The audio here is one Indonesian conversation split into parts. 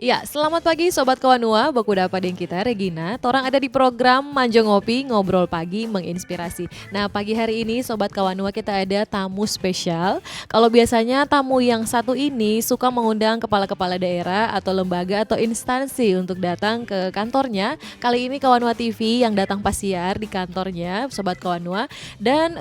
Ya, selamat pagi Sobat Kawanua, baku dapa deng kita Regina. Torang ada di program Manjo Ngopi, ngobrol pagi menginspirasi. Nah, pagi hari ini Sobat Kawanua kita ada tamu spesial. Kalau biasanya tamu yang satu ini suka mengundang kepala-kepala daerah atau lembaga atau instansi untuk datang ke kantornya. Kali ini Kawanua TV yang datang pasiar di kantornya Sobat Kawanua. Dan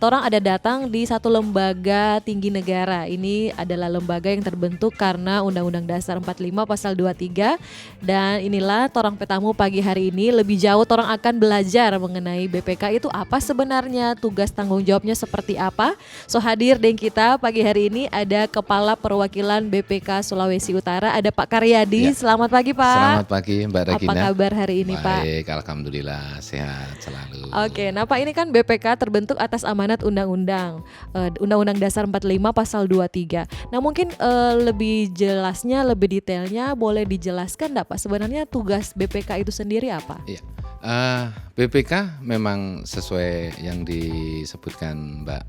torang ada datang di satu lembaga tinggi negara. Ini adalah lembaga yang terbentuk karena Undang-Undang Dasar 45 pasal 23, dan inilah torang petamu pagi hari ini. Lebih jauh torang akan belajar mengenai BPK itu apa sebenarnya, tugas tanggung jawabnya seperti apa. So hadir dengan kita pagi hari ini ada Kepala Perwakilan BPK Sulawesi Utara, ada Pak Karyadi. Ya. Selamat pagi Pak. Selamat pagi Mbak Regina. Apa kabar hari ini Pak? Baik, alhamdulillah sehat selalu. Oke, nah Pak, ini kan BPK terbentuk atas amanat Undang-Undang Undang-Undang Dasar 45 pasal 23. Nah mungkin lebih jelasnya, lebih detailnya boleh dijelaskan enggak Pak, sebenarnya tugas BPK itu sendiri apa? Iya, BPK memang sesuai yang disebutkan Mbak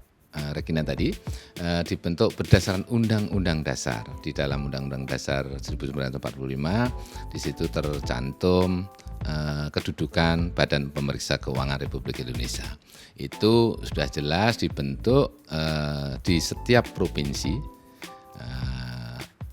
Regina tadi, dibentuk berdasarkan Undang-Undang Dasar. Di dalam Undang-Undang Dasar 1945 di situ tercantum kedudukan Badan Pemeriksa Keuangan Republik Indonesia. Itu sudah jelas dibentuk di setiap provinsi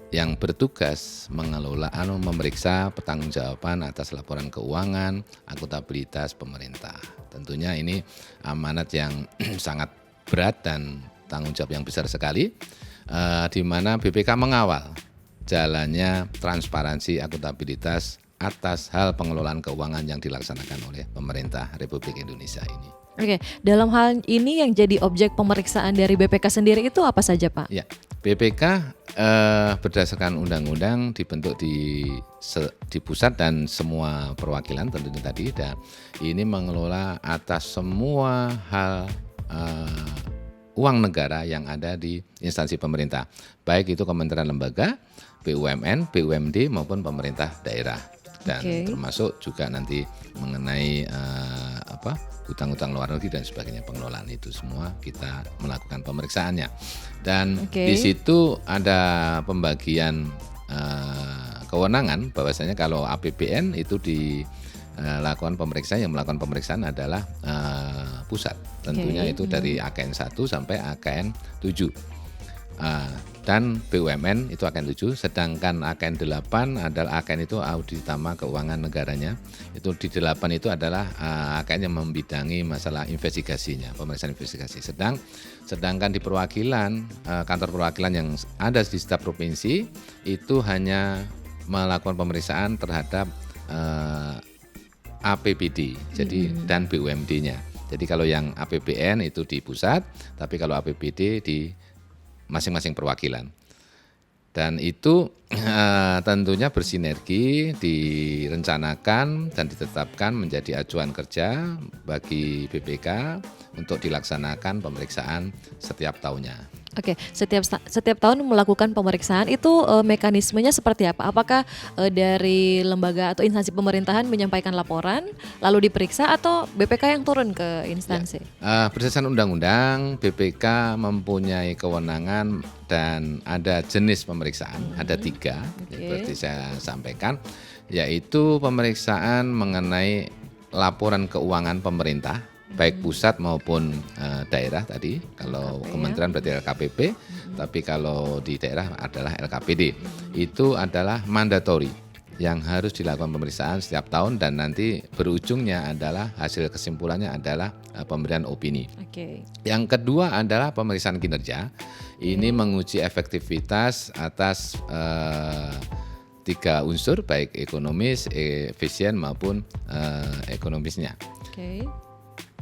yang bertugas mengelola memeriksa pertanggungjawaban atas laporan keuangan, akuntabilitas pemerintah. Tentunya ini amanat yang sangat berat dan tanggung jawab yang besar sekali, di mana BPK mengawal jalannya transparansi akuntabilitas atas hal pengelolaan keuangan yang dilaksanakan oleh pemerintah Republik Indonesia ini. Oke, dalam hal ini yang jadi objek pemeriksaan dari BPK sendiri itu apa saja Pak? Ya, BPK berdasarkan undang-undang dibentuk di pusat dan semua perwakilan tentunya tadi, dan ini mengelola atas semua hal uang negara yang ada di instansi pemerintah, baik itu kementerian lembaga, BUMN, BUMD maupun pemerintah daerah, dan termasuk juga nanti mengenai hutang-hutang luar negeri dan sebagainya, pengelolaan itu semua kita melakukan pemeriksaannya. Dan di situ ada pembagian kewenangan, bahwasanya kalau APBN itu dilakukan pemeriksaan, yang melakukan pemeriksaan adalah pusat. Tentunya itu dari AKN 1 sampai AKN 7. Dan BUMN itu AKN 7, sedangkan AKN 8 adalah AKN itu audit utama keuangan negaranya. Itu di 8 itu adalah AKN yang membidangi masalah investigasinya, pemeriksaan investigasi. Sedangkan di perwakilan, kantor perwakilan yang ada di setiap provinsi itu hanya melakukan pemeriksaan terhadap APBD, jadi dan BUMD-nya. Jadi kalau yang APBN itu di pusat, tapi kalau APBD di masing-masing perwakilan. Dan itu tentunya bersinergi, direncanakan dan ditetapkan menjadi acuan kerja bagi BPK untuk dilaksanakan pemeriksaan setiap tahunnya. Oke, setiap tahun melakukan pemeriksaan itu mekanismenya seperti apa? Apakah dari lembaga atau instansi pemerintahan menyampaikan laporan lalu diperiksa, atau BPK yang turun ke instansi? Ya, berdasarkan undang-undang, BPK mempunyai kewenangan dan ada jenis pemeriksaan, ada 3 seperti saya sampaikan, yaitu pemeriksaan mengenai laporan keuangan pemerintah, baik pusat maupun daerah tadi. Kalau kementerian berarti LKPP, tapi kalau di daerah adalah LKPD. Itu adalah mandatory yang harus dilakukan pemeriksaan setiap tahun, dan nanti berujungnya adalah hasil kesimpulannya adalah pemberian opini. Yang kedua adalah pemeriksaan kinerja. Ini menguji efektivitas atas 3 unsur, baik ekonomis, efisien maupun ekonomisnya.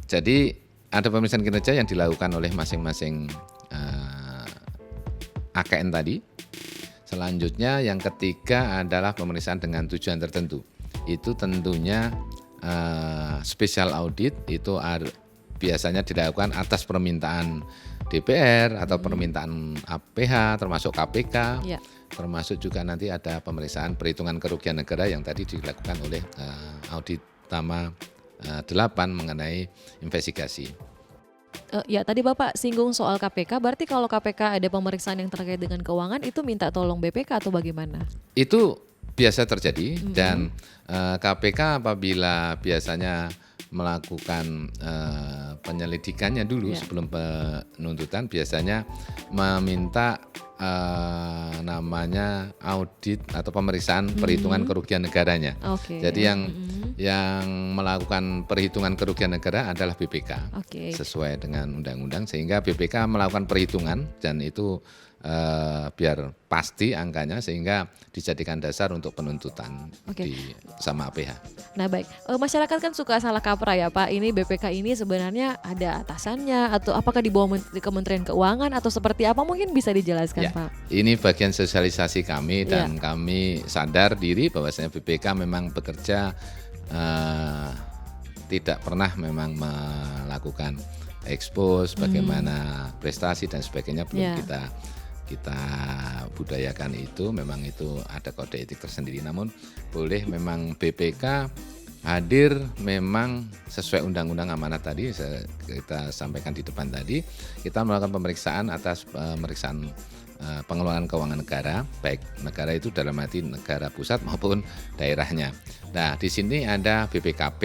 Jadi ada pemeriksaan kinerja yang dilakukan oleh masing-masing AKN tadi. Selanjutnya yang ketiga adalah pemeriksaan dengan tujuan tertentu. Itu tentunya special audit, itu biasanya dilakukan atas permintaan DPR atau permintaan APH, termasuk KPK. Termasuk juga nanti ada pemeriksaan perhitungan kerugian negara yang tadi dilakukan oleh audit utama 8 mengenai investigasi. Ya tadi Bapak singgung soal KPK, berarti kalau KPK ada pemeriksaan yang terkait dengan keuangan itu minta tolong BPK atau bagaimana? Itu biasa terjadi Mhm. dan KPK apabila biasanya melakukan penyelidikannya dulu Ya. sebelum penuntutan biasanya meminta namanya audit atau pemeriksaan perhitungan kerugian negaranya. Oke. Jadi Mhm. yang melakukan perhitungan kerugian negara adalah BPK Oke. sesuai dengan undang-undang sehingga BPK melakukan perhitungan dan itu biar pasti angkanya sehingga dijadikan dasar untuk penuntutan Oke. sama APH. Nah baik, masyarakat kan suka salah kaprah ya Pak, ini BPK ini sebenarnya ada atasannya atau apakah di bawah Kementerian Keuangan atau seperti apa, mungkin bisa dijelaskan Ya, Pak? ini bagian sosialisasi kami dan Ya. kami sadar diri bahwasanya BPK memang bekerja tidak pernah memang melakukan ekspos bagaimana prestasi dan sebagainya belum Ya. kita budayakan itu memang itu ada kode etik tersendiri namun boleh memang BPK hadir memang sesuai undang-undang amanat tadi kita sampaikan di depan tadi kita melakukan pemeriksaan atas pemeriksaan pengelolaan keuangan negara baik negara itu dalam arti negara pusat maupun daerahnya. Nah di sini ada BPKP,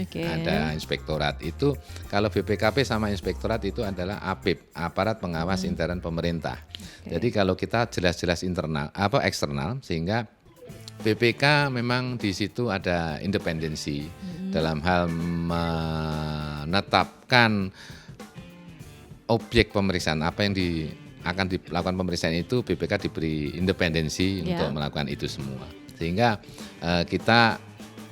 Oke. ada inspektorat itu kalau BPKP sama inspektorat itu adalah APIP aparat pengawas intern pemerintah. Jadi kalau kita jelas-jelas internal apa eksternal sehingga BPK memang di situ ada independensi dalam hal menetapkan objek pemeriksaan apa yang akan dilakukan pemeriksaan itu BPK diberi independensi Ya. untuk melakukan itu semua sehingga kita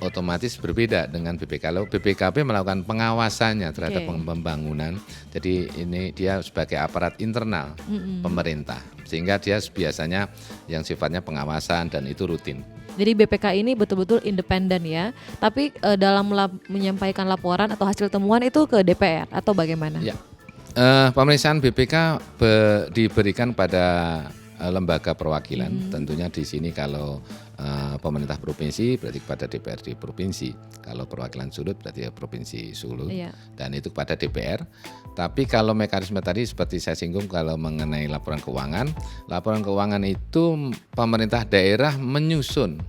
otomatis berbeda dengan BPK. Lalu BPKP melakukan pengawasannya terhadap Oke. pembangunan. Jadi ini dia sebagai aparat internal pemerintah sehingga dia biasanya yang sifatnya pengawasan dan itu rutin. Jadi BPK ini betul-betul independen ya, tapi dalam menyampaikan laporan atau hasil temuan itu ke DPR atau bagaimana? Ya. Pemeriksaan BPK diberikan pada lembaga perwakilan. Tentunya di sini kalau pemerintah provinsi berarti kepada DPRD provinsi. Kalau perwakilan Sulut berarti provinsi Sulut. Iya. Dan itu kepada DPR. Tapi kalau mekanisme tadi seperti saya singgung kalau mengenai laporan keuangan itu pemerintah daerah menyusun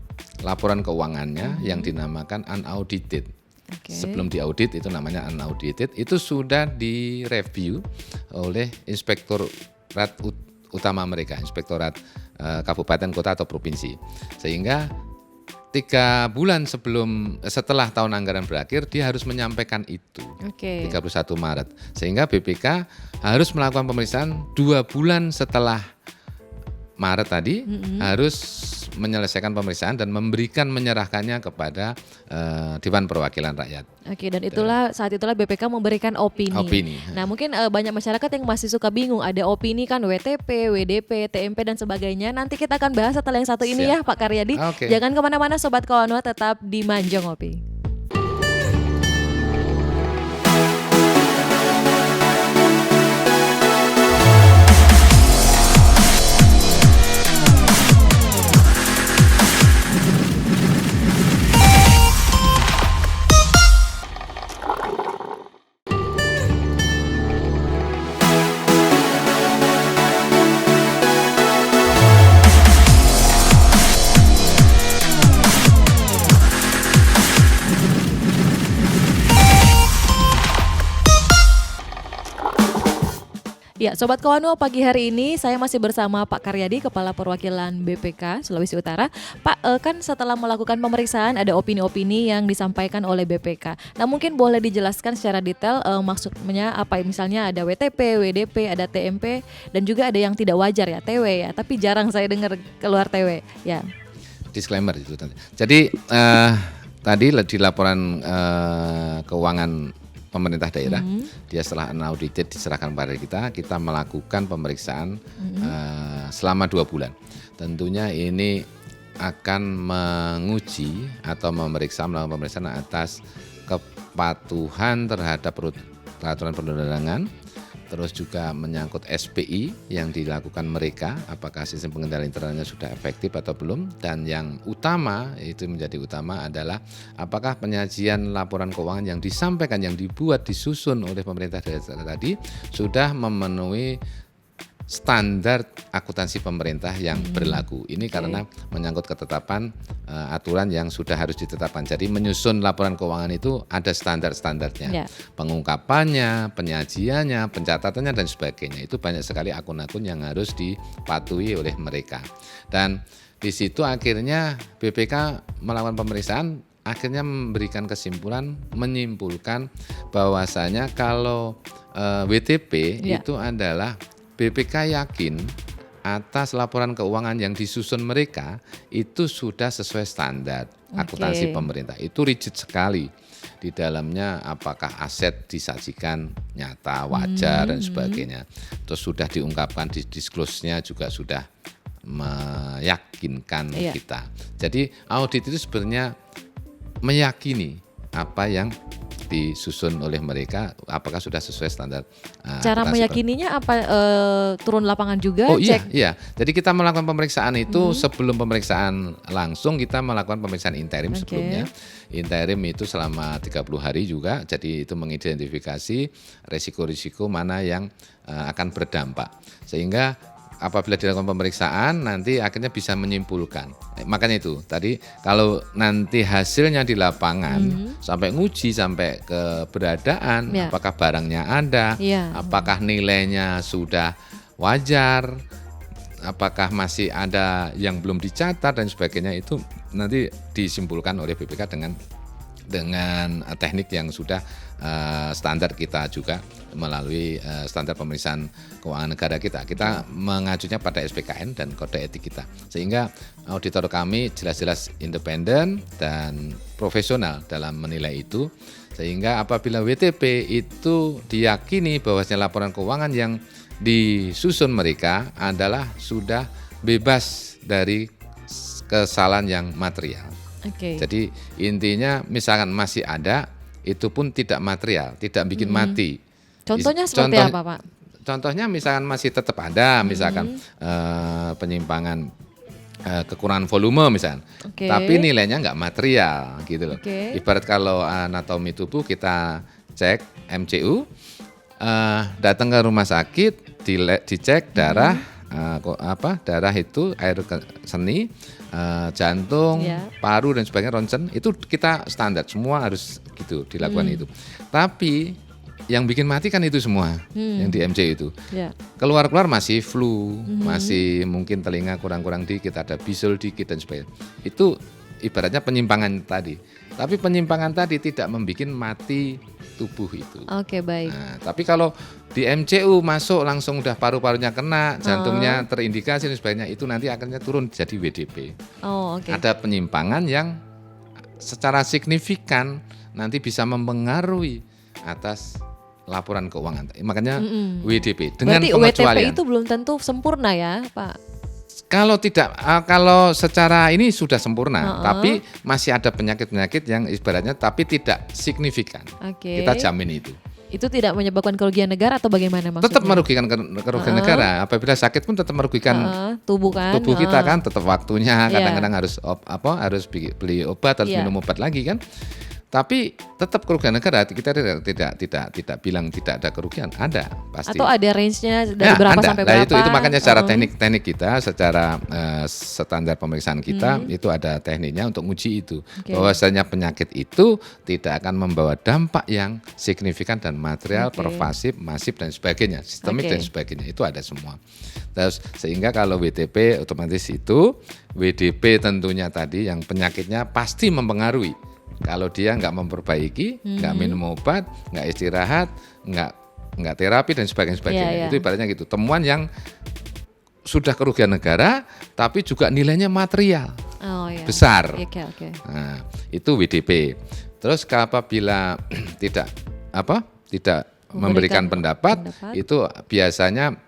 laporan keuangannya yang dinamakan unaudited. Oke. Sebelum diaudit itu namanya unaudited, itu sudah direview oleh inspektorat utama mereka, inspektorat kabupaten, kota atau provinsi. Sehingga 3 bulan setelah tahun anggaran berakhir dia harus menyampaikan itu. Oke. 31 Maret. Sehingga BPK harus melakukan pemeriksaan 2 bulan setelah Maret tadi harus menyelesaikan pemeriksaan dan menyerahkannya kepada Dewan Perwakilan Rakyat. Oke, dan saat itulah BPK memberikan opini. Opini. Nah, mungkin banyak masyarakat yang masih suka bingung, ada opini kan WTP, WDP, TMP dan sebagainya. Nanti kita akan bahas setelah yang satu ini ya Siap. Pak Karyadi. Oke. Jangan kemana-mana Sobat Kawanua, tetap di Manjo Ngopi. Ya, Sobat Kawanua, pagi hari ini saya masih bersama Pak Karyadi, Kepala Perwakilan BPK Sulawesi Utara. Pak, kan setelah melakukan pemeriksaan ada opini-opini yang disampaikan oleh BPK. Nah, mungkin boleh dijelaskan secara detail maksudnya apa? Misalnya ada WTP, WDP, ada TMP, dan juga ada yang tidak wajar ya, TW ya. Tapi jarang saya dengar keluar TW. Ya. Disclaimer itu tadi. Jadi tadi di laporan keuangan pemerintah daerah, dia setelah unaudited diserahkan kepada kita melakukan pemeriksaan selama 2 bulan. Tentunya ini akan menguji atau melakukan pemeriksaan atas kepatuhan terhadap peraturan perundang-undangan, terus juga menyangkut SPI yang dilakukan mereka, apakah sistem pengendalian internalnya sudah efektif atau belum, dan yang utama, itu menjadi utama adalah apakah penyajian laporan keuangan yang disampaikan, yang dibuat, disusun oleh pemerintah daerah tadi sudah memenuhi standar akuntansi pemerintah yang berlaku. Ini karena menyangkut ketetapan aturan yang sudah harus ditetapkan. Jadi menyusun laporan keuangan itu ada standar-standarnya. Pengungkapannya, penyajiannya, pencatatannya dan sebagainya. Itu banyak sekali akun-akun yang harus dipatuhi oleh mereka. Dan di situ akhirnya BPK melakukan pemeriksaan, akhirnya memberikan kesimpulan, menyimpulkan bahwasanya kalau WTP itu adalah BPK yakin atas laporan keuangan yang disusun mereka itu sudah sesuai standar akuntansi pemerintah. Itu rigid sekali. Di dalamnya apakah aset disajikan nyata, wajar dan sebagainya. Terus sudah diungkapkan di disclose-nya juga sudah meyakinkan kita. Jadi audit itu sebenarnya meyakini apa yang disusun oleh mereka apakah sudah sesuai standar. Cara meyakininya apa, turun lapangan juga? Oh iya. Jadi kita melakukan pemeriksaan itu sebelum pemeriksaan langsung kita melakukan pemeriksaan interim sebelumnya. Interim itu selama 30 hari juga. Jadi itu mengidentifikasi risiko-risiko mana yang akan berdampak. Sehingga apabila dilakukan pemeriksaan nanti akhirnya bisa menyimpulkan. Makanya itu tadi kalau nanti hasilnya di lapangan sampai nguji sampai keberadaan apakah barangnya ada, apakah nilainya sudah wajar, apakah masih ada yang belum dicatat dan sebagainya, itu nanti disimpulkan oleh BPK dengan teknik yang sudah standar kita juga melalui standar pemeriksaan keuangan negara kita. Kita mengacunya pada SPKN dan kode etik kita. Sehingga auditor kami jelas-jelas independen dan profesional dalam menilai itu. Sehingga apabila WTP itu diyakini bahwasanya laporan keuangan yang disusun mereka adalah sudah bebas dari kesalahan yang material. Jadi intinya misalkan masih ada, itu pun tidak material, tidak bikin mati. Contohnya seperti apa, Pak? Contohnya misalkan masih tetap ada, misalkan penyimpangan kekurangan volume misalkan, tapi nilainya nggak material gitu loh. Ibarat kalau anatomi tubuh kita cek MCU, datang ke rumah sakit, dicek darah, darah itu air seni, jantung, paru dan sebagainya, ronsen, itu kita standar semua harus gitu dilakukan itu. Tapi yang bikin mati kan itu semua yang di MC itu. Keluar-keluar masih flu, masih mungkin telinga kurang-kurang dikit, ada bisul dikit dan sebagainya. Itu ibaratnya penyimpangan tadi. Tapi penyimpangan tadi tidak membuat mati tubuh itu. Baik. Nah, tapi kalau di MCU masuk langsung udah paru-parunya kena, jantungnya terindikasi dan sebagainya, itu nanti akhirnya turun jadi WDP. Ada penyimpangan yang secara signifikan nanti bisa mempengaruhi atas laporan keuangan. Makanya WDP dengan pengecualian. WTP itu belum tentu sempurna ya, Pak? Kalau tidak, kalau secara ini sudah sempurna, tapi masih ada penyakit-penyakit yang ibaratnya tapi tidak signifikan. Kita jamin itu. Itu tidak menyebabkan kerugian negara atau bagaimana maksudnya? Tetap merugikan kerugian negara. Apabila sakit pun tetap merugikan tubuh kita kan, tetap waktunya. Kadang-kadang harus beli obat, harus minum obat lagi kan. Tapi tetap kerugian negara, kita tidak bilang tidak ada kerugian, ada pasti. Atau ada range-nya dari berapa sampai berapa? Itu makanya secara teknik kita, secara standar pemeriksaan kita itu ada tekniknya untuk uji itu. Bahwasanya penyakit itu tidak akan membawa dampak yang signifikan dan material, pervasif, masif dan sebagainya, sistemik dan sebagainya, itu ada semua. Terus sehingga kalau WTP otomatis itu, WDP tentunya tadi yang penyakitnya pasti mempengaruhi. Kalau dia nggak memperbaiki, nggak minum obat, nggak istirahat, nggak terapi dan sebagainya, itu ibaratnya gitu. Temuan yang sudah kerugian negara, tapi juga nilainya material besar. Nah, itu WDP. Terus apabila tidak memberikan pendapat, itu biasanya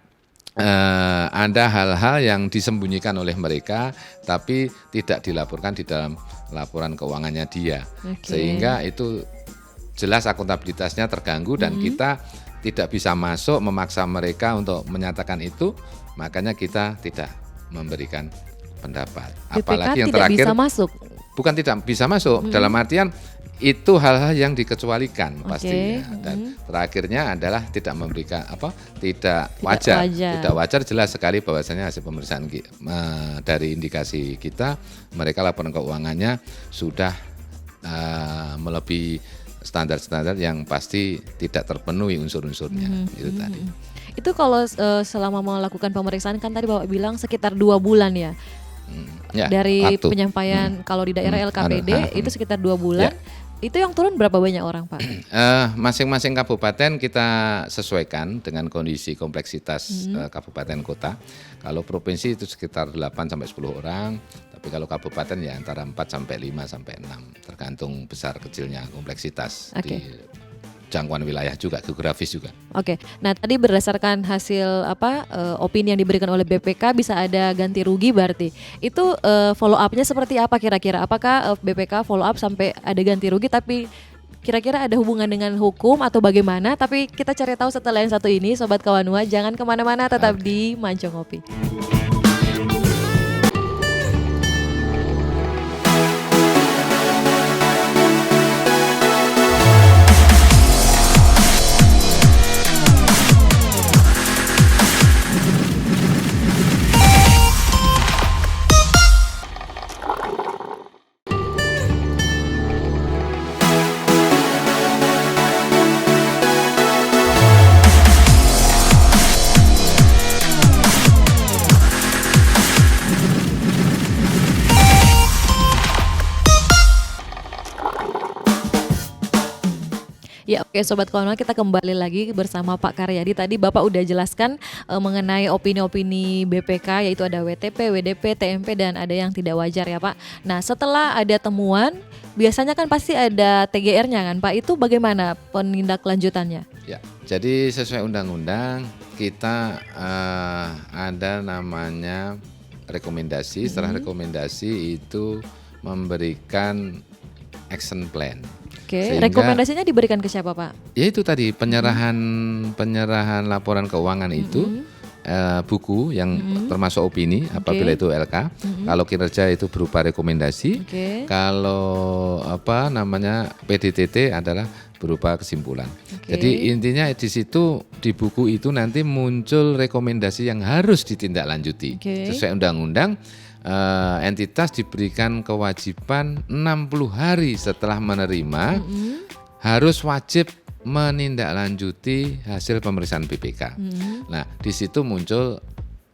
ada hal-hal yang disembunyikan oleh mereka tapi tidak dilaporkan di dalam laporan keuangannya dia, sehingga itu jelas akuntabilitasnya terganggu dan kita tidak bisa masuk, memaksa mereka untuk menyatakan itu, makanya kita tidak memberikan pendapat. BPK Apalagi yang tidak terakhir, bisa masuk. bukan tidak bisa masuk, dalam artian itu hal-hal yang dikecualikan pastinya. Dan terakhirnya adalah tidak memberikan tidak wajar. Tidak wajar jelas sekali bahwasanya hasil pemeriksaan dari indikasi kita, mereka laporan keuangannya sudah melebihi standar-standar yang pasti tidak terpenuhi unsur-unsurnya. Itu tadi. Itu kalau selama melakukan pemeriksaan kan tadi Bapak bilang sekitar 2 bulan ya. Ya, dari waktu. penyampaian kalau di daerah LKPD itu sekitar 2 bulan. Itu yang turun berapa banyak orang, Pak? Masing-masing kabupaten kita sesuaikan dengan kondisi kompleksitas kabupaten kota. Kalau provinsi itu sekitar 8 sampai 10 orang, tapi kalau kabupaten ya antara 4 sampai 5 sampai 6, tergantung besar kecilnya kompleksitas di jangkauan wilayah juga, geografis juga. Oke. Nah, tadi berdasarkan hasil opini yang diberikan oleh BPK bisa ada ganti rugi berarti. Itu follow up-nya seperti apa kira-kira? Apakah BPK follow up sampai ada ganti rugi tapi kira-kira ada hubungan dengan hukum atau bagaimana? Tapi kita cari tahu setelah yang satu ini, Sobat Kawanua. Jangan kemana-mana, tetap di Manco Ngopi. Ya oke Sobat Kawanua, kita kembali lagi bersama Pak Karyadi. Tadi Bapak udah jelaskan mengenai opini-opini BPK, yaitu ada WTP, WDP, TMP dan ada yang tidak wajar ya Pak. Nah setelah ada temuan, biasanya kan pasti ada TGR-nya kan Pak, itu bagaimana penindaklanjutannya? Ya, jadi sesuai undang-undang kita ada namanya rekomendasi. Setelah rekomendasi itu memberikan action plan. Oke, rekomendasinya diberikan ke siapa Pak? Ya itu tadi penyerahan laporan keuangan itu buku yang termasuk opini apabila itu LK. Kalau kinerja itu berupa rekomendasi. Kalau PDTT adalah berupa kesimpulan. Jadi intinya di situ di buku itu nanti muncul rekomendasi yang harus ditindaklanjuti sesuai undang-undang. Entitas diberikan kewajiban 60 hari setelah menerima harus wajib menindaklanjuti hasil pemeriksaan BPK. Nah, di situ muncul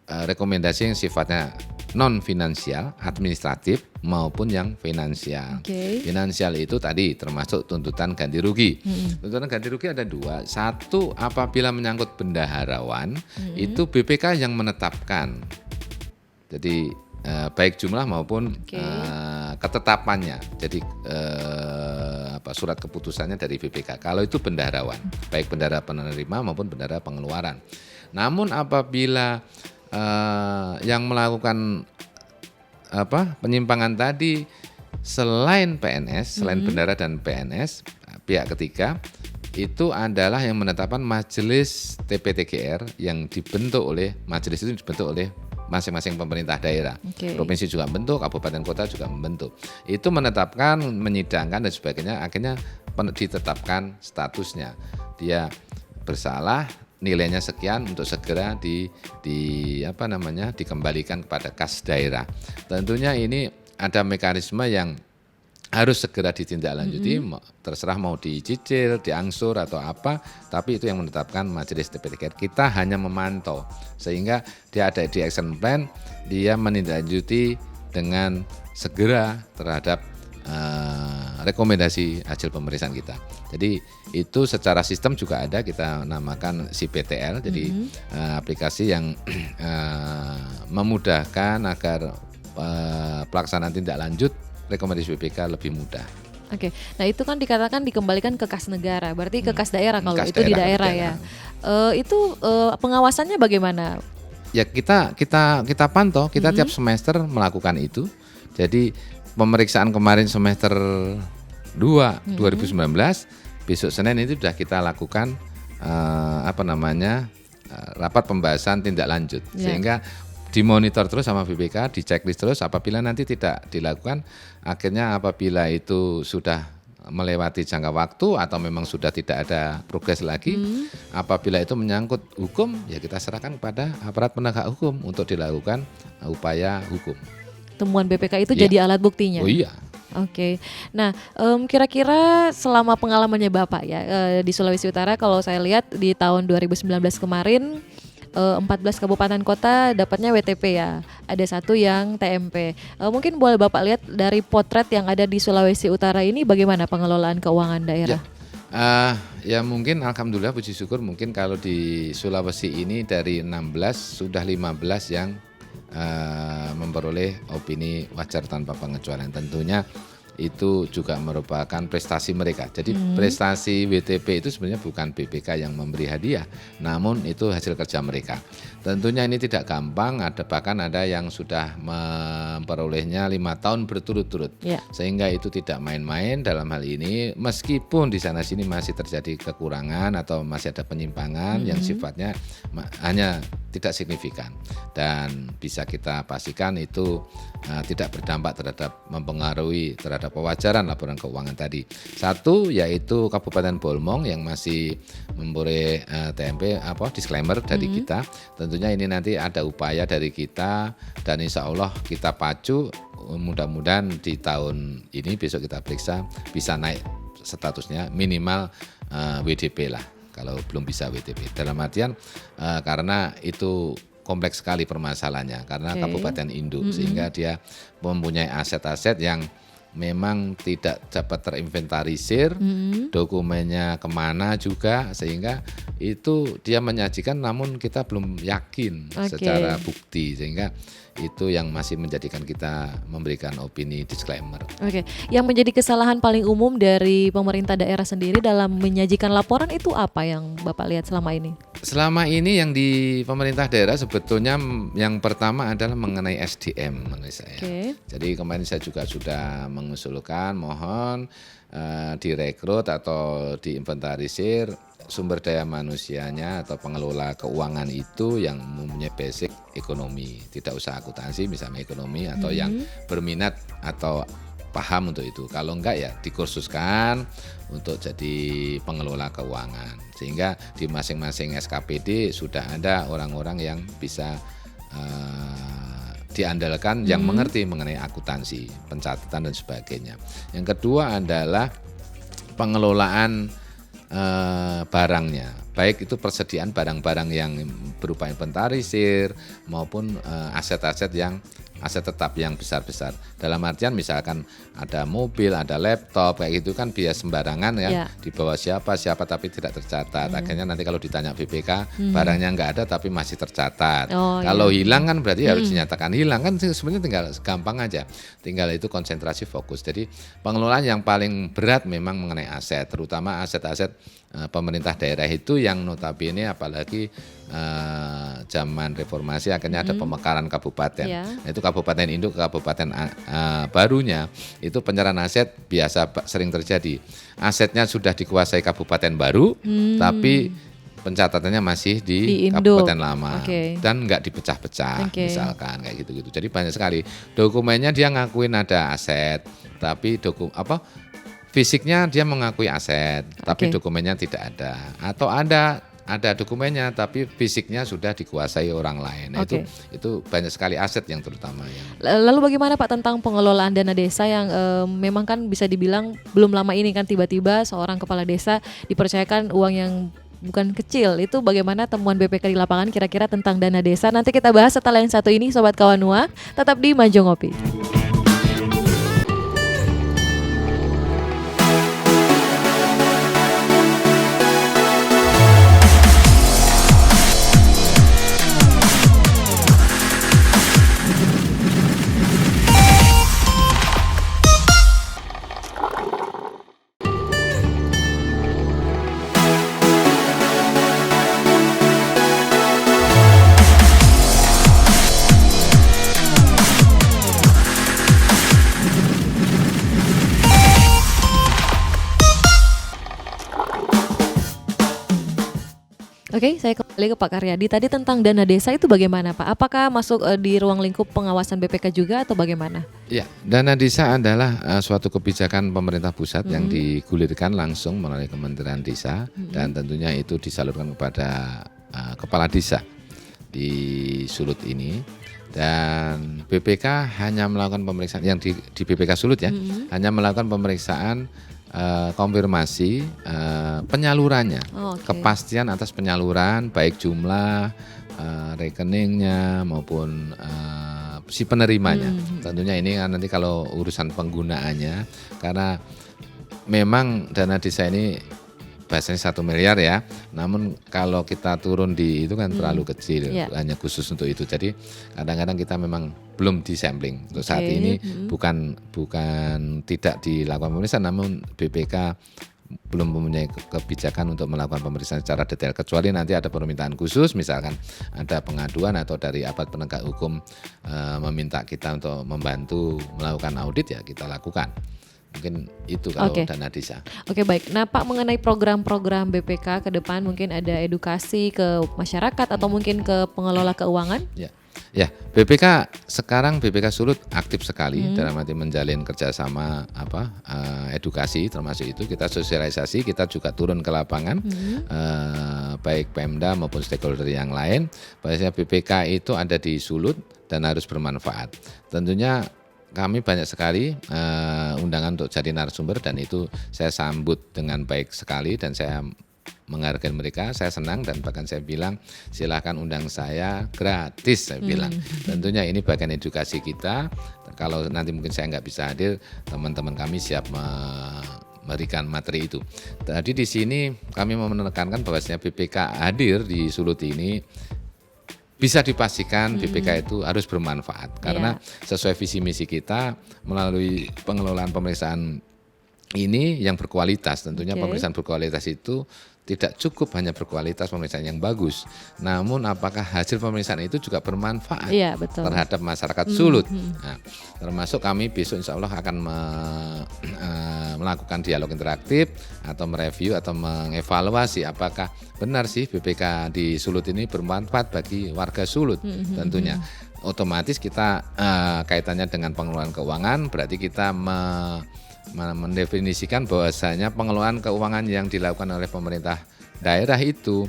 rekomendasi yang sifatnya non finansial, administratif maupun yang finansial. Finansial itu tadi termasuk tuntutan ganti rugi. Tuntutan ganti rugi ada 2. Satu, apabila menyangkut bendaharawan, itu BPK yang menetapkan. Jadi baik jumlah maupun ketetapannya. Jadi surat keputusannya dari BPK. Kalau itu bendaharawan, baik bendahara penerima maupun bendahara pengeluaran. Namun apabila yang melakukan penyimpangan tadi selain PNS, selain bendahara dan PNS, pihak ketiga itu adalah yang menetapkan majelis TPTGR yang dibentuk oleh majelis itu dibentuk oleh masing-masing pemerintah daerah, provinsi juga membentuk, kabupaten kota juga membentuk. Itu menetapkan, menyidangkan dan sebagainya, akhirnya ditetapkan statusnya. Dia bersalah, nilainya sekian untuk segera dikembalikan kepada kas daerah. Tentunya ini ada mekanisme yang harus segera ditindaklanjuti, terserah mau dicicil, diangsur atau apa, tapi itu yang menetapkan majelis TPTGR. Kita hanya memantau, sehingga dia ada di action plan, dia menindaklanjuti dengan segera terhadap rekomendasi hasil pemeriksaan kita. Jadi itu secara sistem juga ada, kita namakan CPTL, jadi aplikasi yang memudahkan agar pelaksanaan tindak lanjut rekomendasi BPK lebih mudah. Oke, nah itu kan dikatakan dikembalikan ke kas negara, berarti ke kas daerah kalau kas itu daerah, di daerah ya. Itu pengawasannya bagaimana? Ya kita pantau, kita tiap semester melakukan itu. Jadi pemeriksaan kemarin semester 2 2019, besok Senin itu sudah kita lakukan rapat pembahasan tindak lanjut, sehingga dimonitor terus sama BPK, diceklis terus. Apabila nanti tidak dilakukan, akhirnya apabila itu sudah melewati jangka waktu atau memang sudah tidak ada progres lagi, apabila itu menyangkut hukum, ya kita serahkan kepada aparat penegak hukum untuk dilakukan upaya hukum. Temuan BPK itu jadi alat buktinya. Oh iya. Oke, nah kira-kira selama pengalamannya Bapak ya di Sulawesi Utara, kalau saya lihat di tahun 2019 kemarin 14 kabupaten kota dapatnya WTP ya, ada 1 yang TMP. Mungkin boleh Bapak lihat dari potret yang ada di Sulawesi Utara ini bagaimana pengelolaan keuangan daerah? Ya mungkin alhamdulillah puji syukur, mungkin kalau di Sulawesi ini dari 16 sudah 15 yang memperoleh opini wajar tanpa pengecualian. Tentunya itu juga merupakan prestasi mereka. Jadi prestasi WTP itu sebenarnya bukan BPK yang memberi hadiah, namun itu hasil kerja mereka. Tentunya ini tidak gampang, bahkan ada yang sudah memperolehnya 5 tahun berturut-turut, sehingga itu tidak main-main dalam hal ini. Meskipun di sana sini masih terjadi kekurangan atau masih ada penyimpangan yang sifatnya hanya tidak signifikan, dan bisa kita pastikan itu tidak berdampak terhadap mempengaruhi terhadap pewajaran laporan keuangan tadi. 1 yaitu Kabupaten Bolmong yang masih memperoleh TMP disclaimer dari kita. Tentunya ini nanti ada upaya dari kita, dan insya Allah kita pacu, mudah-mudahan di tahun ini besok kita periksa bisa naik statusnya minimal WDP lah, kalau belum bisa WTP. Dalam artian karena itu kompleks sekali permasalahannya, karena kabupaten induk, sehingga dia mempunyai aset-aset yang memang tidak dapat terinventarisir, dokumennya kemana juga, sehingga itu dia menyajikan namun kita belum yakin secara bukti, sehingga itu yang masih menjadikan kita memberikan opini disclaimer. Oke, yang menjadi kesalahan paling umum dari pemerintah daerah sendiri dalam menyajikan laporan itu apa yang Bapak lihat selama ini? Selama ini yang di pemerintah daerah sebetulnya yang pertama adalah mengenai SDM menurut saya. Jadi kemarin saya juga sudah mengusulkan mohon direkrut atau diinventarisir sumber daya manusianya atau pengelola keuangan itu yang mempunyai basic ekonomi, tidak usah akuntansi, misalnya ekonomi, atau yang berminat atau paham untuk itu. Kalau enggak ya dikursuskan untuk jadi pengelola keuangan, sehingga di masing-masing SKPD sudah ada orang-orang yang bisa diandalkan, yang mengerti mengenai akuntansi, pencatatan dan sebagainya. Yang kedua adalah pengelolaan barangnya, baik itu persediaan barang-barang yang berupa inventarisir maupun aset-aset yang aset tetap yang besar-besar. Dalam artian misalkan ada mobil, ada laptop kayak gitu kan biasa sembarangan ya, dibawa siapa tapi tidak tercatat. Akhirnya nanti kalau ditanya BPK barangnya nggak ada tapi masih tercatat. Kalau hilang kan berarti harus dinyatakan hilang, kan sebenarnya tinggal gampang aja. Tinggal itu konsentrasi fokus. Jadi pengelolaan yang paling berat memang mengenai aset, terutama aset-aset pemerintah daerah itu yang notabene apalagi zaman reformasi akhirnya ada pemekaran kabupaten. Nah, itu kabupaten induk ke kabupaten barunya itu penyerahan aset biasa sering terjadi. Asetnya sudah dikuasai kabupaten baru, tapi pencatatannya masih di kabupaten lama dan nggak dipecah-pecah, misalkan kayak gitu-gitu. Jadi banyak sekali dokumennya dia ngakuin ada aset, tapi fisiknya dia mengakui aset, tapi dokumennya tidak ada, atau ada dokumennya tapi fisiknya sudah dikuasai orang lain. Nah, itu banyak sekali aset yang terutama yang. Lalu bagaimana Pak tentang pengelolaan dana desa yang memang kan bisa dibilang belum lama ini kan tiba-tiba seorang kepala desa dipercayakan uang yang bukan kecil. Itu bagaimana temuan BPK di lapangan kira-kira tentang dana desa? Nanti kita bahas setelah yang satu ini, Sobat Kawanua, tetap di Manjo Ngopi. Oke, saya kembali ke Pak Karyadi. Tadi tentang dana desa itu bagaimana Pak? Apakah masuk di ruang lingkup pengawasan BPK juga atau bagaimana? Ya, dana desa adalah suatu kebijakan pemerintah pusat yang digulirkan langsung melalui Kementerian Desa dan tentunya itu disalurkan kepada kepala desa di Sulut ini. Dan BPK hanya melakukan pemeriksaan yang di BPK Sulut ya, hanya melakukan pemeriksaan konfirmasi penyalurannya, kepastian atas penyaluran baik jumlah rekeningnya maupun si penerimanya. Tentunya ini kan nanti kalau urusan penggunaannya, karena memang dana desa ini bahasanya 1 miliar ya, namun kalau kita turun di itu kan terlalu kecil, hanya khusus untuk itu. Jadi kadang-kadang kita memang belum disampling untuk saat ini, bukan tidak dilakukan pemeriksaan, namun BPK belum mempunyai kebijakan untuk melakukan pemeriksaan secara detail, kecuali nanti ada permintaan khusus, misalkan ada pengaduan atau dari aparat penegak hukum meminta kita untuk membantu melakukan audit, ya kita lakukan. Mungkin itu kalau dana desa. Oke, baik. Nah Pak, mengenai program-program BPK ke depan, mungkin ada edukasi ke masyarakat atau mungkin ke pengelola keuangan? Ya, BPK sekarang BPK Sulut aktif sekali dalam arti menjalin kerjasama edukasi, termasuk itu kita sosialisasi, kita juga turun ke lapangan, baik Pemda maupun stakeholder yang lain. Bahwasanya BPK itu ada di Sulut dan harus bermanfaat. Tentunya kami banyak sekali undangan untuk jadi narasumber dan itu saya sambut dengan baik sekali dan saya menghargai mereka, saya senang dan bahkan saya bilang silahkan undang saya gratis, saya bilang. Tentunya ini bagian edukasi kita, kalau nanti mungkin saya nggak bisa hadir, teman-teman kami siap memberikan materi itu. Tadi di sini kami mau menekankan bahwasanya BPK hadir di Sulut ini bisa dipastikan BPK itu harus bermanfaat karena sesuai visi misi kita melalui pengelolaan pemeriksaan ini yang berkualitas. Tentunya pemeriksaan berkualitas itu tidak cukup hanya berkualitas pemeriksaan yang bagus, namun apakah hasil pemeriksaan itu juga bermanfaat terhadap masyarakat Sulut. Nah, termasuk kami besok insya Allah akan melakukan dialog interaktif atau mereview atau mengevaluasi apakah benar sih BPK di Sulut ini bermanfaat bagi warga Sulut. Tentunya otomatis kita kaitannya dengan pengelolaan keuangan, berarti kita mendefinisikan bahwasanya pengelolaan keuangan yang dilakukan oleh pemerintah daerah itu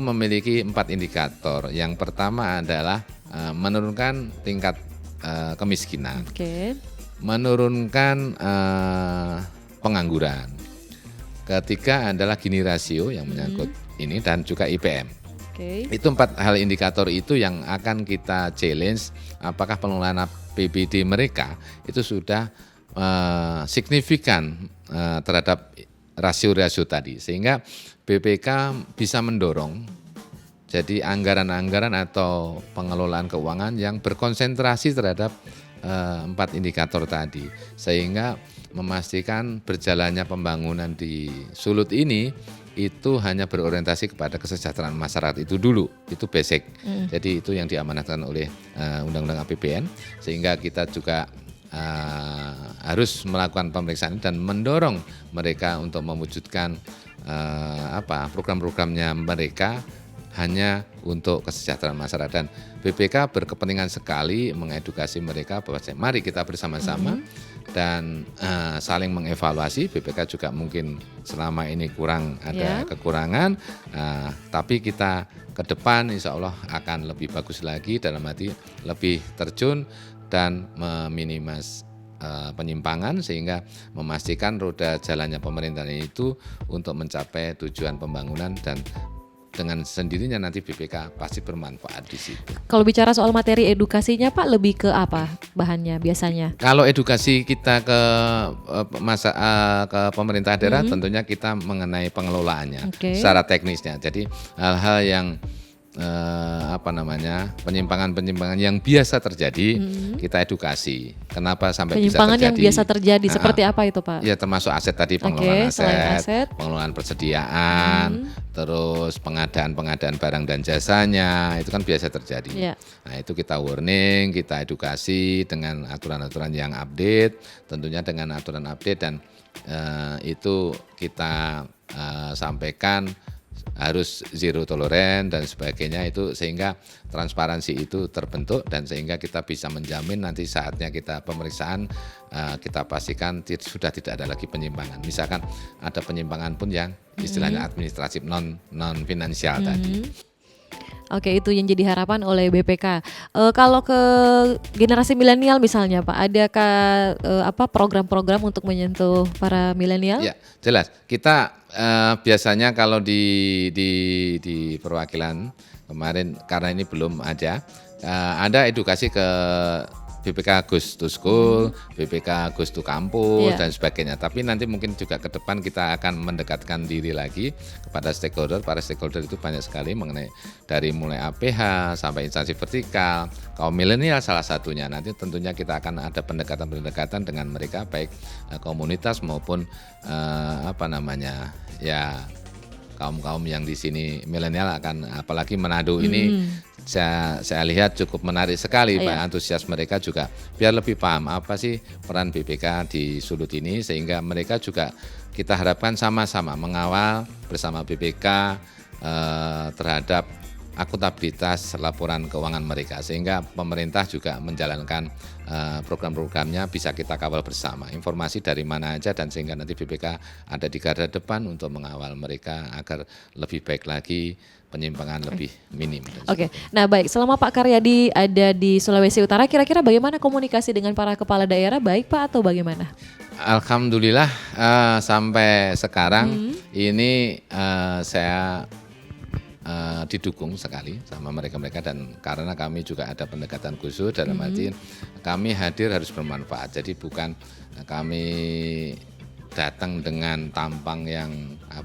memiliki 4 indikator. Yang pertama adalah menurunkan tingkat kemiskinan, menurunkan pengangguran. Ketiga adalah Gini rasio yang menyangkut ini dan juga IPM. Itu 4 hal indikator itu yang akan kita challenge apakah pengelolaan APBD mereka itu sudah signifikan terhadap rasio-rasio tadi, sehingga BPK bisa mendorong jadi anggaran-anggaran atau pengelolaan keuangan yang berkonsentrasi terhadap 4 indikator tadi, sehingga memastikan berjalannya pembangunan di Sulut ini itu hanya berorientasi kepada kesejahteraan masyarakat itu dulu, itu basic. Jadi itu yang diamanatkan oleh Undang-Undang APBN, sehingga kita juga harus melakukan pemeriksaan dan mendorong mereka untuk mewujudkan program-programnya mereka hanya untuk kesejahteraan masyarakat. Dan BPK berkepentingan sekali mengedukasi mereka bahwa mari kita bersama-sama dan saling mengevaluasi. BPK juga mungkin selama ini kurang ada kekurangan, tapi kita ke depan insya Allah akan lebih bagus lagi, dalam arti lebih terjun dan meminimas penyimpangan, sehingga memastikan roda jalannya pemerintahan itu untuk mencapai tujuan pembangunan, dan dengan sendirinya nanti BPK pasti bermanfaat di situ. Kalau bicara soal materi edukasinya Pak, lebih ke apa bahannya biasanya? Kalau edukasi kita ke pemerintah daerah, tentunya kita mengenai pengelolaannya secara teknisnya. Jadi hal-hal yang penyimpangan-penyimpangan yang biasa terjadi, kita edukasi. Kenapa sampai bisa terjadi? Penyimpangan yang biasa terjadi seperti apa itu Pak? Ya termasuk aset tadi, pengelolaan aset, pengelolaan persediaan, terus pengadaan barang dan jasanya, itu kan biasa terjadi. Nah itu kita warning, kita edukasi dengan aturan-aturan yang update, tentunya dengan aturan update, dan itu kita sampaikan harus zero tolerance dan sebagainya itu, sehingga transparansi itu terbentuk dan sehingga kita bisa menjamin nanti saatnya kita pemeriksaan kita pastikan sudah tidak ada lagi penyimpangan. Misalkan ada penyimpangan pun yang istilahnya administratif non finansial tadi. Oke, itu yang jadi harapan oleh BPK. Kalau ke generasi milenial misalnya Pak, adakah program-program untuk menyentuh para milenial? Ya, jelas. Kita biasanya kalau di perwakilan kemarin, karena ini belum ada edukasi ke BPK Goes to School, BPK Goes to Kampus dan sebagainya. Tapi nanti mungkin juga ke depan kita akan mendekatkan diri lagi kepada stakeholder. Para stakeholder itu banyak sekali mengenai dari mulai APH sampai instansi vertikal, kaum milenial salah satunya. Nanti tentunya kita akan ada pendekatan-pendekatan dengan mereka, baik komunitas maupun kaum yang di sini milenial akan, apalagi Manado ini saya lihat cukup menarik sekali Pak, antusias mereka juga biar lebih paham apa sih peran BPK di Sulut ini, sehingga mereka juga kita harapkan sama-sama mengawal bersama BPK terhadap akuntabilitas laporan keuangan mereka, sehingga pemerintah juga menjalankan program-programnya bisa kita kawal bersama, informasi dari mana aja, dan sehingga nanti BPK ada di garda depan untuk mengawal mereka agar lebih baik lagi, penyimpangan lebih minim. Oke, nah baik, selama Pak Karyadi ada di Sulawesi Utara, kira-kira bagaimana komunikasi dengan para kepala daerah, baik Pak atau bagaimana? Alhamdulillah sampai sekarang ini saya didukung sekali sama mereka-mereka, dan karena kami juga ada pendekatan khusus dalam arti kami hadir harus bermanfaat. Jadi bukan kami datang dengan tampang yang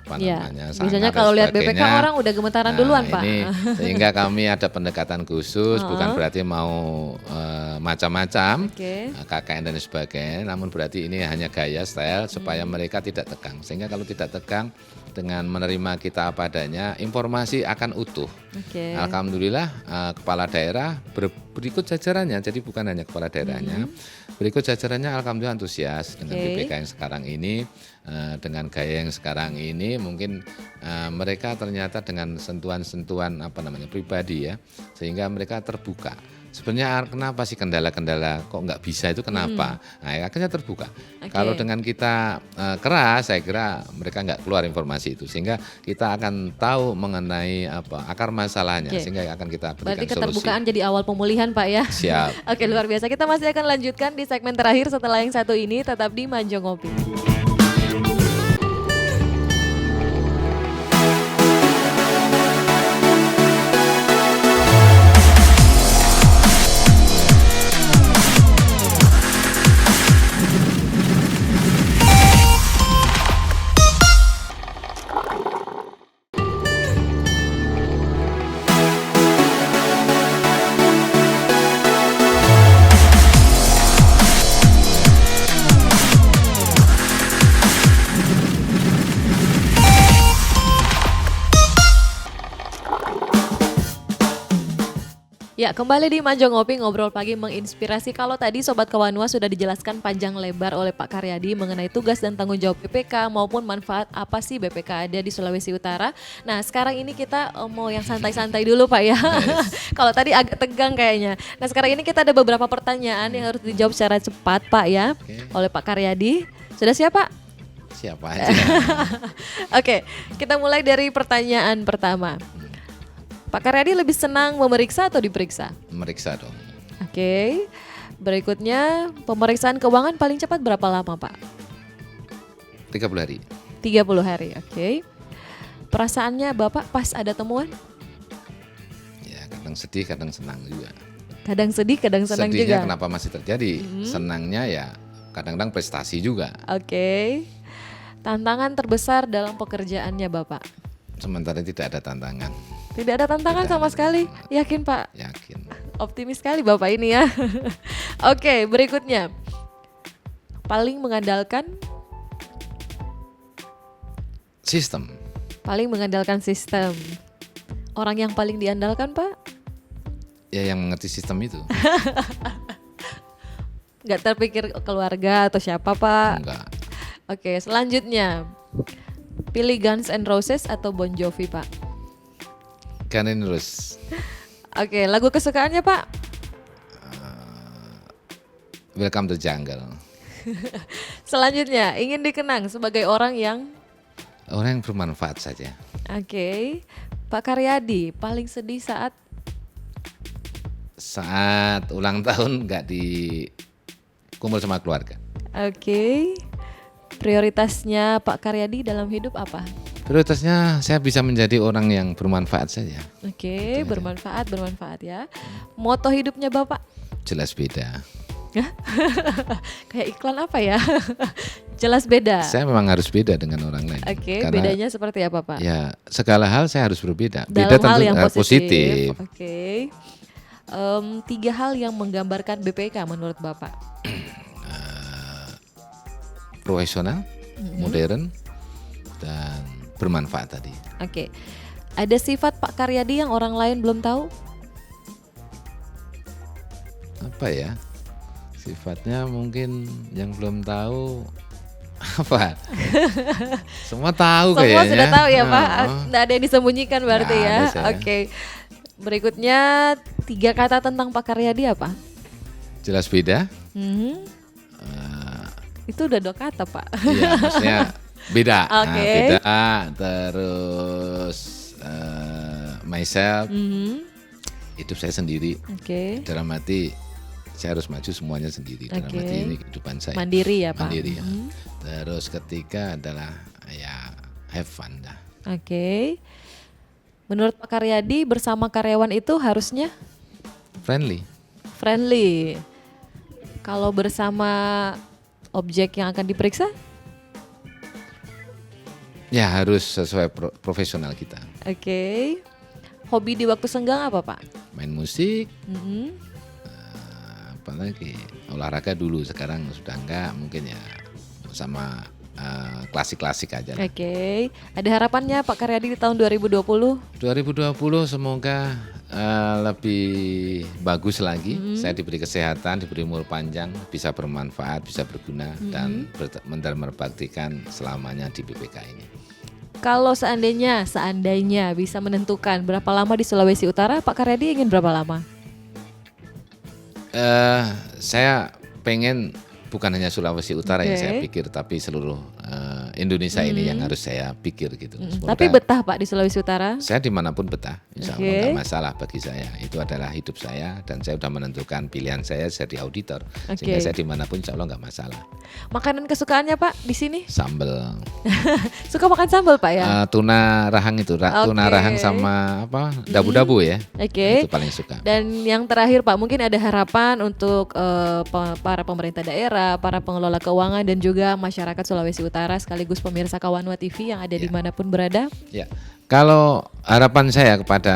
namanya sangar. Biasanya kalau lihat BPK orang udah gemetaran duluan Pak. Sehingga kami ada pendekatan khusus, bukan berarti mau macam-macam, KKN dan sebagainya, namun berarti ini hanya gaya style supaya mereka tidak tegang. Sehingga kalau tidak tegang dengan menerima kita apa adanya, informasi akan utuh. Alhamdulillah kepala daerah berikut jajarannya, jadi bukan hanya kepala daerahnya, berikut jajarannya alhamdulillah antusias dengan BPK yang sekarang ini, dengan gaya yang sekarang ini. Mungkin mereka ternyata dengan sentuhan-sentuhan pribadi ya, sehingga mereka terbuka. Sebenarnya kenapa sih kendala-kendala kok nggak bisa itu kenapa? Nah akhirnya terbuka. Kalau dengan kita keras, saya kira mereka nggak keluar informasi itu, sehingga kita akan tahu mengenai akar masalahnya, sehingga akan kita berikan berarti solusi. keterbukaan jadi awal pemulihan Pak ya. Siap. Oke, luar biasa. Kita masih akan lanjutkan di segmen terakhir setelah yang satu ini, tetap di Manjo Ngopi. Ya, kembali di Manjo Ngopi, ngobrol pagi menginspirasi. Kalau tadi Sobat Kawanua sudah dijelaskan panjang lebar oleh Pak Karyadi mengenai tugas dan tanggung jawab BPK maupun manfaat apa sih BPK ada di Sulawesi Utara. Nah, sekarang ini kita mau yang santai-santai dulu Pak ya. Kalau tadi agak tegang kayaknya. Nah, sekarang ini kita ada beberapa pertanyaan yang harus dijawab secara cepat Pak ya, oleh Pak Karyadi. Sudah siap Pak? Siapa aja. Oke, kita mulai dari pertanyaan pertama. Pak Karyadi lebih senang memeriksa atau diperiksa? Meriksa dong. Oke. Berikutnya, pemeriksaan keuangan paling cepat berapa lama Pak? 30 hari. 30 hari, oke. Perasaannya Bapak pas ada temuan? Ya, kadang sedih, kadang senang juga. Kadang sedih, kadang senang juga. Sedihnya kenapa masih terjadi? Senangnya ya kadang-kadang prestasi juga. Oke. Tantangan terbesar dalam pekerjaannya Bapak? Sementara tidak ada tantangan. Tidak ada tantangan sama sekali, yakin Pak? Yakin. Optimis sekali Bapak ini ya. Oke, berikutnya. Paling mengandalkan? Sistem. Paling mengandalkan sistem. Orang yang paling diandalkan Pak? Ya yang mengerti sistem itu. Gak terpikir keluarga atau siapa Pak? Enggak. Oke, selanjutnya. Pilih Guns N' Roses atau Bon Jovi, Pak? Kanin terus. Oke, lagu kesukaannya, Pak? Welcome to Jungle. Selanjutnya, ingin dikenang sebagai orang yang... Orang yang bermanfaat saja. Oke, Pak Karyadi, paling sedih saat... Saat ulang tahun nggak kumpul sama keluarga. Oke, prioritasnya Pak Karyadi dalam hidup apa? Prioritasnya saya bisa menjadi orang yang bermanfaat saja. Oke, bermanfaat ya. Moto hidupnya Bapak? Jelas beda. Kayak iklan apa ya? Jelas beda. Saya memang harus beda dengan orang lain. Oke, Karena, bedanya seperti apa, Pak? ya segala hal saya harus berbeda. Dalam Beda hal tentu yang positif. Oke. 3 hal yang menggambarkan BPK menurut Bapak? Profesional, modern, dan bermanfaat tadi. Oke. Ada sifat Pak Karyadi yang orang lain belum tahu? Apa ya? Sifatnya mungkin yang belum tahu apa? Semua tahu Semua kayaknya. sudah tahu ya, Pak. Oh. Nggak ada yang disembunyikan berarti Nggak ya. ada saya. Oke. Berikutnya 3 kata tentang Pak Karyadi apa? Jelas beda. Mhm. Itu udah 2 kata, Pak. Iya, maksudnya beda. Oke. Beda. Terus myself, Mhm. hidup saya sendiri. Oke. Dalam arti saya harus maju semuanya sendiri. Dalam Oke. arti ini kehidupan saya. Mandiri ya, Pak. Mandiri ya. Mhm. Terus ketiga adalah ya have fun dah. Oke. Menurut Pak Karyadi bersama karyawan itu harusnya Friendly. friendly. Kalau bersama objek yang akan diperiksa? Ya harus sesuai profesional kita. Oke. Hobi di waktu senggang apa, Pak? Main musik, Mhm. apalagi olahraga dulu, sekarang sudah enggak, mungkin ya sama klasik-klasik aja lah. Oke. Ada harapannya Pak Karyadi di tahun 2020? 2020 semoga lebih bagus lagi. Saya diberi kesehatan, diberi umur panjang, bisa bermanfaat, bisa berguna dan berbaktikan selamanya di BPK ini. Kalau seandainya bisa menentukan berapa lama di Sulawesi Utara, Pak Karyadi ingin berapa lama? Saya pengen bukan hanya Sulawesi Utara yang Oke. saya pikir, tapi seluruh Indonesia ini yang harus saya pikir gitu. Semoga Tapi betah Pak di Sulawesi Utara? saya dimanapun betah, insya Allah Oke. nggak masalah bagi saya. Itu adalah hidup saya dan saya sudah menentukan pilihan saya jadi auditor, sehingga Oke. saya dimanapun insya Allah nggak masalah. Makanan kesukaannya Pak di sini? Sambel, Suka makan sambal Pak ya? tuna rahang itu, tuna Oke. rahang sama apa dabu-dabu ya, Oke. itu paling suka. Dan yang terakhir Pak, mungkin ada harapan untuk para pemerintah daerah, para pengelola keuangan dan juga masyarakat Sulawesi Utara sekaligus pemirsa Kawanua TV yang ada Ya. dimanapun berada. Ya, kalau harapan saya kepada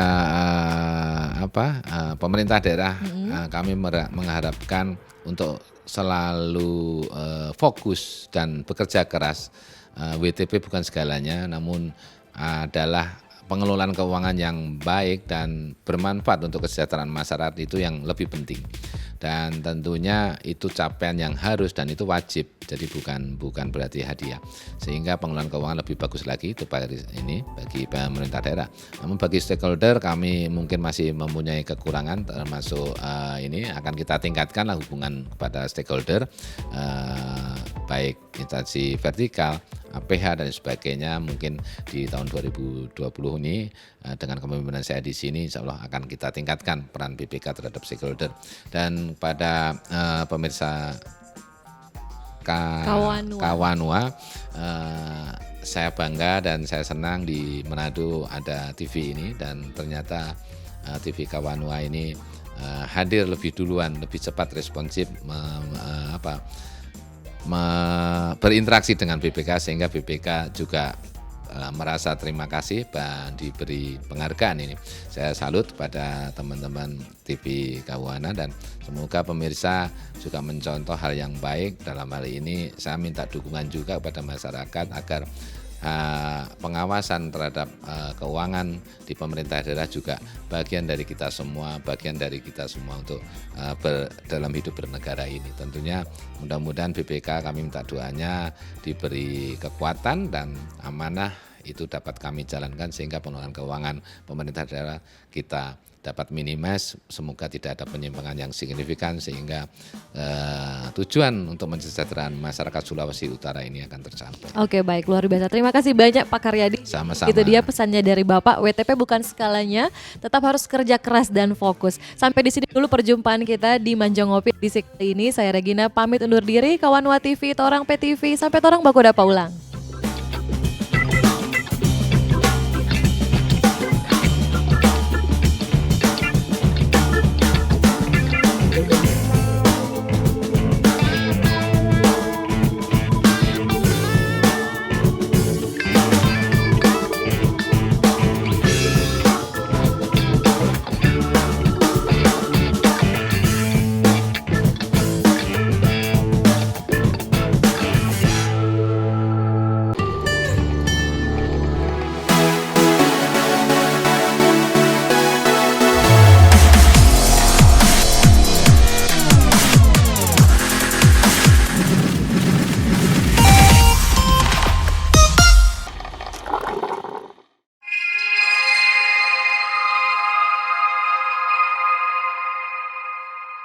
pemerintah daerah, kami mengharapkan untuk selalu fokus dan bekerja keras. WTP bukan segalanya, namun adalah pengelolaan keuangan yang baik dan bermanfaat untuk kesejahteraan masyarakat itu yang lebih penting. Dan tentunya itu capaian yang harus dan itu wajib, jadi bukan berarti hadiah. Sehingga pengelolaan keuangan lebih bagus lagi itu bagi pemerintah daerah. Namun bagi stakeholder kami mungkin masih mempunyai kekurangan, termasuk ini akan kita tingkatkanlah hubungan kepada stakeholder, baik instansi vertikal, APH dan sebagainya. Mungkin di tahun 2020 ini dengan kepemimpinan saya di sini insya Allah akan kita tingkatkan peran BPK terhadap stakeholder. Dan pada pemirsa Kawanua, saya bangga dan saya senang di Manado ada TV ini, dan ternyata TV Kawanua ini hadir lebih duluan, lebih cepat responsif, berinteraksi dengan BPK, sehingga BPK juga merasa terima kasih dan diberi penghargaan ini. Saya salut pada teman-teman TV Kawana dan semoga pemirsa juga mencontoh hal yang baik dalam hal ini. Saya minta dukungan juga kepada masyarakat agar pengawasan terhadap keuangan di pemerintah daerah juga bagian dari kita semua, untuk dalam hidup bernegara ini. Tentunya mudah-mudahan BPK kami minta doanya diberi kekuatan dan amanah itu dapat kami jalankan sehingga pengelolaan keuangan pemerintah daerah kita dapat minimis, semoga tidak ada penyimpangan yang signifikan sehingga tujuan untuk mensejahterakan masyarakat Sulawesi Utara ini akan tercapai. Oke, baik, luar biasa. Terima kasih banyak Pak Karyadi. Sama-sama. Itu dia pesannya dari Bapak, WTP bukan skalanya, tetap harus kerja keras dan fokus. Sampai di sini dulu perjumpaan kita di Manjang Ngopi di kali ini. Saya Regina pamit undur diri, kawan Wa TV, Torang PTV, sampai torang baku dapat ulang.